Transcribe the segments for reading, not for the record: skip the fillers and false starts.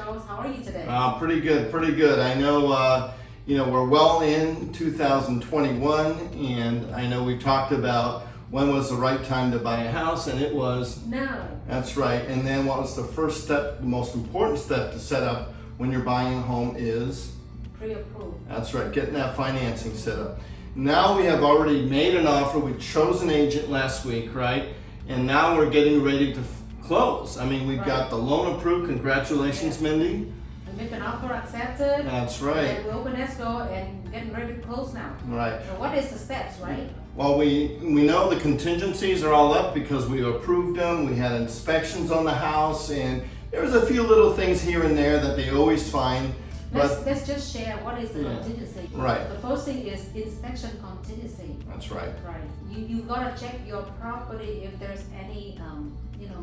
Charles. How are you today? Pretty good, pretty good. I know, we're well in 2021, and I know we talked about when was the right time to buy a house, and it was now. That's right. And then what was the first step, the most important step to set up when you're buying a home is? Pre-approved. That's right, getting that financing set up. Now we have already made an offer. We chose an agent last week, right? And now we're getting ready to close. I mean, we've got the loan approved. Congratulations, Mindy. We make an offer accepted. That's right. And we open escrow and getting ready to close now. Right. So what is the steps, right? Well, we know the contingencies are all up because we approved them. We had inspections on the house, and there was a few little things here and there that they always find. Let's just share what is the contingency. Right. The first thing is inspection contingency. That's right. Right. You gotta check your property if there's any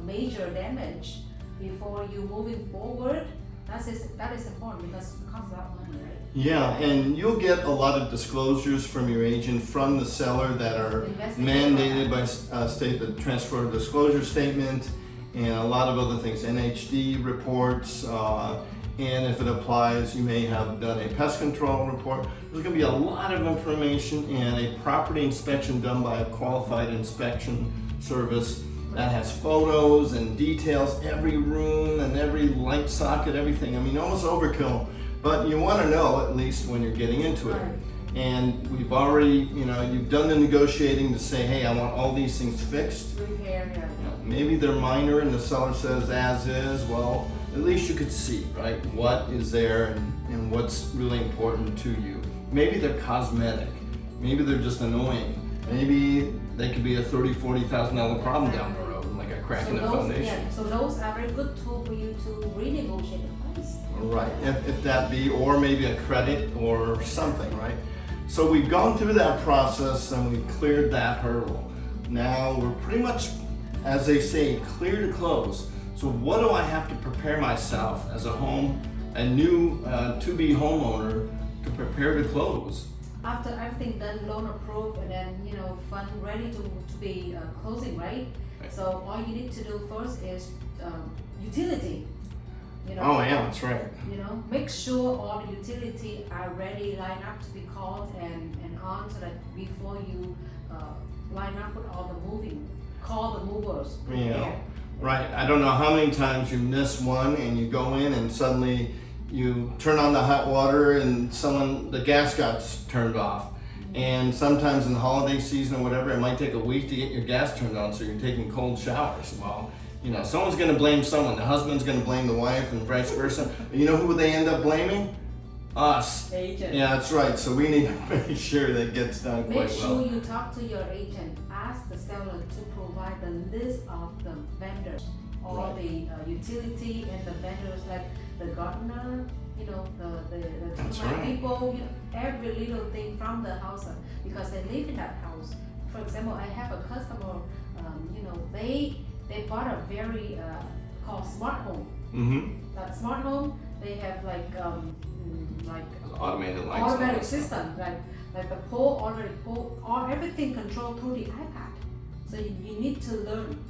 major damage before you moving forward. That is important because it costs a lot of money, right? Yeah, and you'll get a lot of disclosures from your agent, from the seller, that are mandated by state, the transfer disclosure statement, and a lot of other things, NHD reports, and if it applies, you may have done a pest control report. There's going to be a lot of information, and a property inspection done by a qualified inspection service that has photos and details every room and every light socket, everything. I mean, almost overkill, but you want to know at least when you're getting into it. Right. And we've already, you've done the negotiating to say, hey, I want all these things fixed. Repair, yeah. Maybe they're minor and the seller says as is. Well, at least you could see, right, what is there and what's really important to you. Maybe they're cosmetic. Maybe they're just annoying. Maybe they could be a $30,000, $40,000 problem down the road, like a crack in the foundation. Yeah, so those are very good tool for you to renegotiate the price. Right, if that be, or maybe a credit or something, right? So we've gone through that process and we've cleared that hurdle. Now we're pretty much, as they say, clear to close. So what do I have to prepare myself as a new to-be homeowner to prepare to close? After everything done, loan approved, and then fund ready to be closing, right? So all you need to do first is utility. Oh yeah, that's right. Make sure all the utility are ready, line up to be called and on, so that before you line up with all the moving, call the movers. Yeah. Right. I don't know how many times you miss one and you go in and suddenly you turn on the hot water and the gas got turned off. And sometimes in the holiday season or whatever, it might take a week to get your gas turned on, so you're taking cold showers. Well, someone's going to blame someone. The husband's going to blame the wife and vice versa. You know who they end up blaming? Us. Agent. Yeah, that's right. So we need to make sure that gets done quite well. Make sure you talk to your agent. Ask the seller to provide the list of the vendors, all the utility and the vendors, like the gardener, the people, every little thing from the house, because they live in that house. For example, I have a customer, they bought a very called smart home. Mm-hmm. That smart home, they have like automated lights, automatic system, like the pole already everything controlled through the iPad. So you need to learn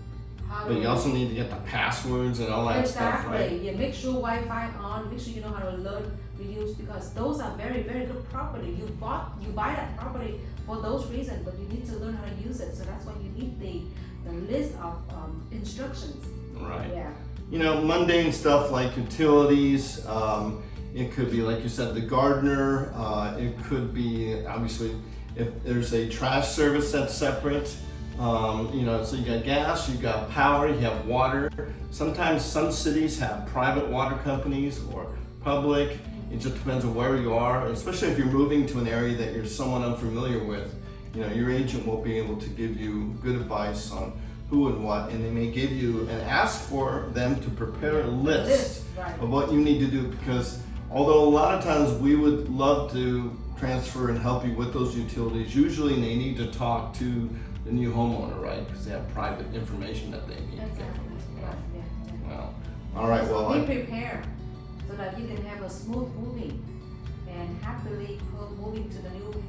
how. But you also need to get the passwords and all that stuff, right? Exactly. Yeah. Make sure Wi-Fi on. Make sure you know how to learn, reuse, because those are very, very good property. You buy that property for those reasons, but you need to learn how to use it. So that's why you need the list of instructions. Right. Yeah. Mundane stuff like utilities. It could be, like you said, the gardener. It could be, obviously, if there's a trash service that's separate. So you got gas, you got power, you have water. Sometimes some cities have private water companies or public. It just depends on where you are, especially if you're moving to an area that you're somewhat unfamiliar with. Your agent will be able to give you good advice on who and what, and they may give you and ask for them to prepare a list of what you need to do, because although a lot of times we would love to transfer and help you with those utilities, usually they need to talk to the new homeowner, right? Because they have private information that they need to get from them. Well, all right. Well, be prepared so that you can have a smooth moving and happily moving to the new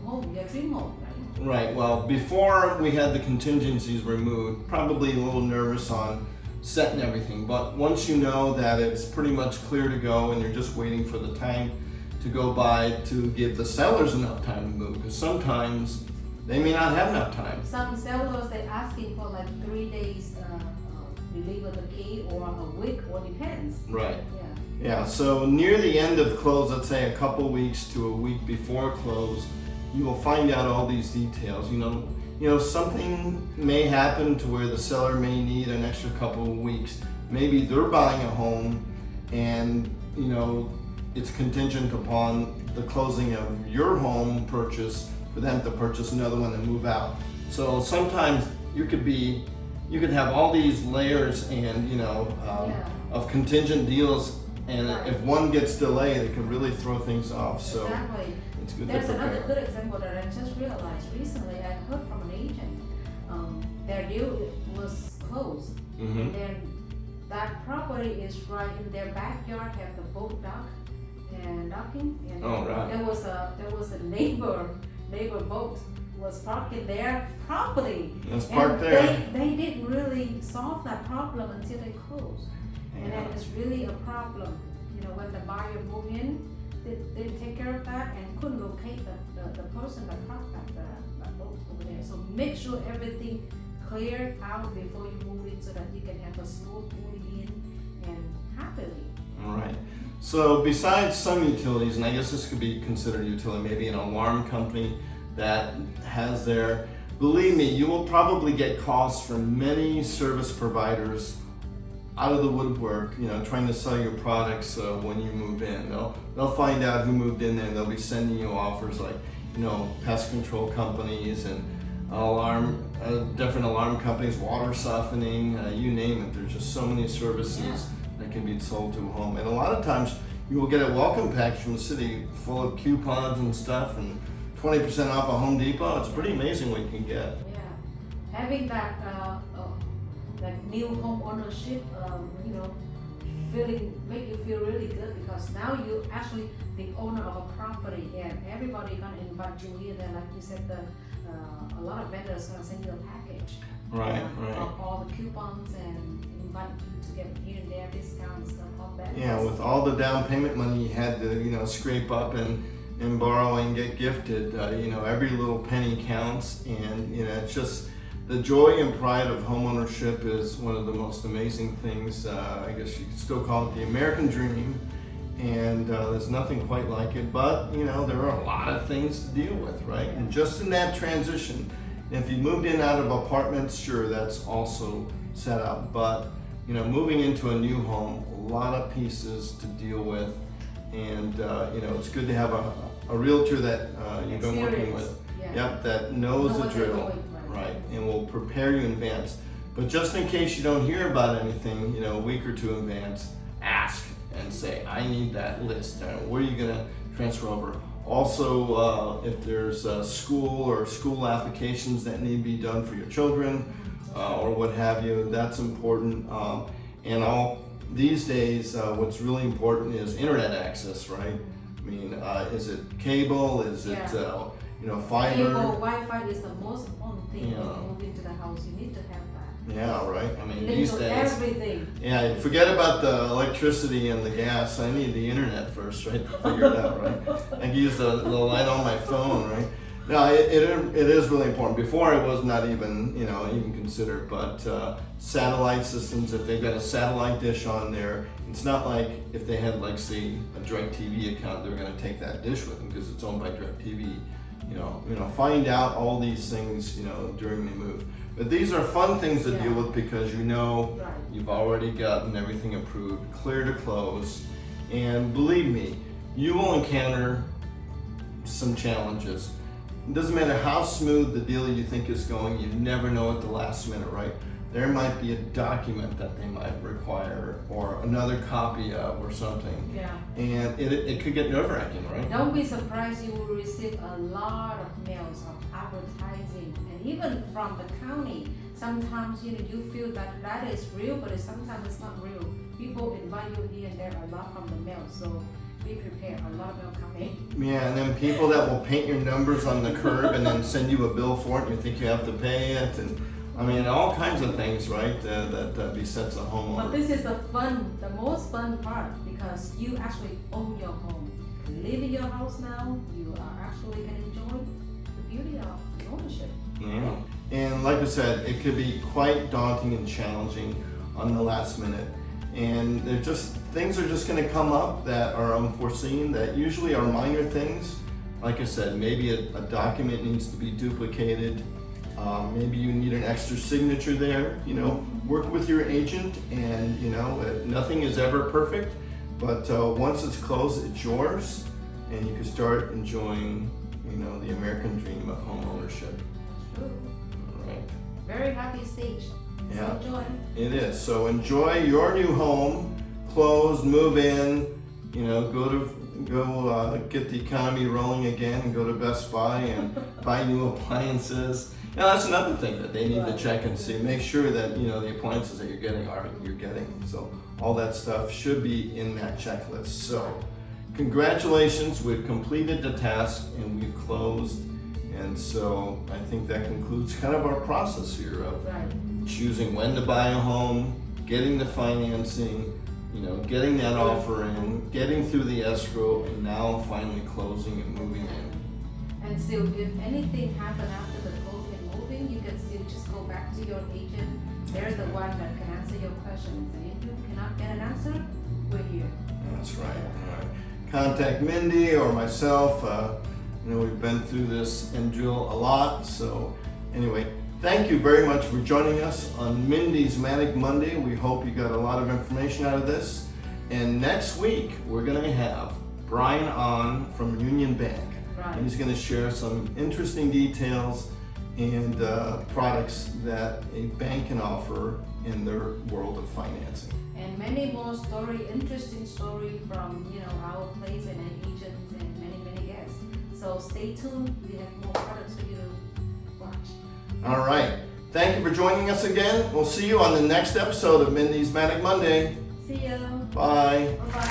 home, your dream home, right? Right. Well, before we had the contingencies removed, probably a little nervous on set and everything. But once you know that it's pretty much clear to go and you're just waiting for the time to go by to give the sellers enough time to move, because sometimes they may not have enough time. Some sellers, they're asking for like 3 days deliver the key, or a week, or depends. Right. Yeah. Yeah, so near the end of close, let's say a couple weeks to a week before close, you will find out all these details. You know, something may happen to where the seller may need an extra couple of weeks. Maybe they're buying a home and, you know, it's contingent upon the closing of your home purchase for them to purchase another one and move out. So sometimes you could have all these layers and, you know, of contingent deals, and if one gets delayed, it can really throw things off. So exactly. it's good There's to prepare. another good example that I just realized recently. I heard from an agent. Their deal was closed, and then that property is right in their backyard. Have the boat dock and docking, and there was a neighbor boat was parked in their property. It's parked there. They didn't really solve that problem until they closed, and then it's really a problem. You know, when the buyer moved in, they didn't take care of that and couldn't locate the person that parked that boat over there. So make sure everything cleared out before you move in, so that you can have a smooth moving in and happily. All right. So besides some utilities, and I guess this could be considered utility, maybe an alarm company that has their, believe me, you will probably get calls from many service providers out of the woodwork, you know, trying to sell your products when you move in. They'll find out who moved in there, and they'll be sending you offers like, you know, pest control companies and different alarm companies, water softening, you name it. There's just so many services that can be sold to a home. And a lot of times you will get a welcome package from the city full of coupons and stuff, and 20% off a Home Depot. It's pretty amazing what you can get. Yeah, having that new home ownership, you know, make you feel really good, because now you actually the owner of a property, and everybody gonna invite you here. Then, like you said, a lot of vendors gonna send you a package. Right. Of all the coupons, and invite you to get here and there discounts and all that. Yeah, with all the down payment money you had to, you know, scrape up and borrow and get gifted, you know, every little penny counts, and, you know, it's just the joy and pride of homeownership is one of the most amazing things. I guess you could still call it the American dream, and there's nothing quite like it, but, you know, there are a lot of things to deal with, right? And just in that transition, if you moved in out of apartments, sure, that's also set up, but, you know, moving into a new home, a lot of pieces to deal with, and, you know, it's good to have a realtor that you've been working with, that knows the drill, right, and will prepare you in advance. But just in case you don't hear about anything, you know, a week or two in advance, ask and say, I need that list. Where are you gonna transfer over? Also, if there's school or school applications that need to be done for your children or what have you, that's important. And these days, what's really important is internet access, right? I mean, is it cable? Is it, you know, fiber? Cable, Wi-Fi is the most important thing when you move into the house. You need to have that. Yeah, right. I mean, Link these to days. everything. Yeah, forget about the electricity and the gas. I need the internet first, right, to figure it out, right? I can use the light on my phone, right? No, it is really important. Before it was not even, you know, even considered, but satellite systems, if they've got a satellite dish on there, it's not like if they had, like, say, a DirecTV account, they're going to take that dish with them because it's owned by DirecTV. You know, find out all these things, you know, during the move. But these are fun things to deal with, because you know you've already gotten everything approved, clear to close, and believe me, you will encounter some challenges. It doesn't matter how smooth the deal you think is going, you never know at the last minute, right? There might be a document that they might require, or another copy of, or something. Yeah. And it could get nerve-wracking, right? Don't be surprised you will receive a lot of mails of advertising, and even from the county. Sometimes, you know, you feel that is real, but sometimes it's not real. People invite you here and there a lot from the mail, so be prepared. A lot of mail coming. Yeah, and then people that will paint your numbers on the curb and then send you a bill for it, and you think you have to pay it, and I mean, all kinds of things, right, that besets a homeowner. But this is the most fun part, because you actually own your home. You can live in your house now. You are actually can enjoy the beauty of ownership. Yeah. And like I said, it could be quite daunting and challenging on the last minute. And things are just going to come up that are unforeseen, that usually are minor things. Like I said, maybe a document needs to be duplicated. Maybe you need an extra signature there. You know, work with your agent, and you know, nothing is ever perfect, but once it's closed, it's yours, and you can start enjoying, you know, the American dream of home ownership. True. All right. Very happy stage. Yeah. So enjoy. It is. So enjoy your new home, close, move in, you know, go get the economy rolling again and go to Best Buy and buy new appliances. Now that's another thing that they need to check and see. Make sure that, you know, the appliances that you're getting. So all that stuff should be in that checklist. So congratulations, we've completed the task and we've closed. And so I think that concludes kind of our process here of choosing when to buy a home, getting the financing, you know, getting that offer in, getting through the escrow, and now finally closing and moving in. And so if anything happened after the closing and moving, you can still just go back to your agent. They're the one that can answer your questions. And if you cannot get an answer, we're here. That's right. All right. Contact Mindy or myself. You know, we've been through this and drill a lot. So anyway, thank you very much for joining us on Mindy's Manic Monday. We hope you got a lot of information out of this. And next week, we're going to have Brian on from Union Bank. Right. And he's going to share some interesting details and products that a bank can offer in their world of financing. And many more interesting story from, you know, our place and agents and many guests. So stay tuned. We have more products for you to watch. All right. Thank you for joining us again. We'll see you on the next episode of Mindy's Manic Monday. See ya. Bye. Bye-bye.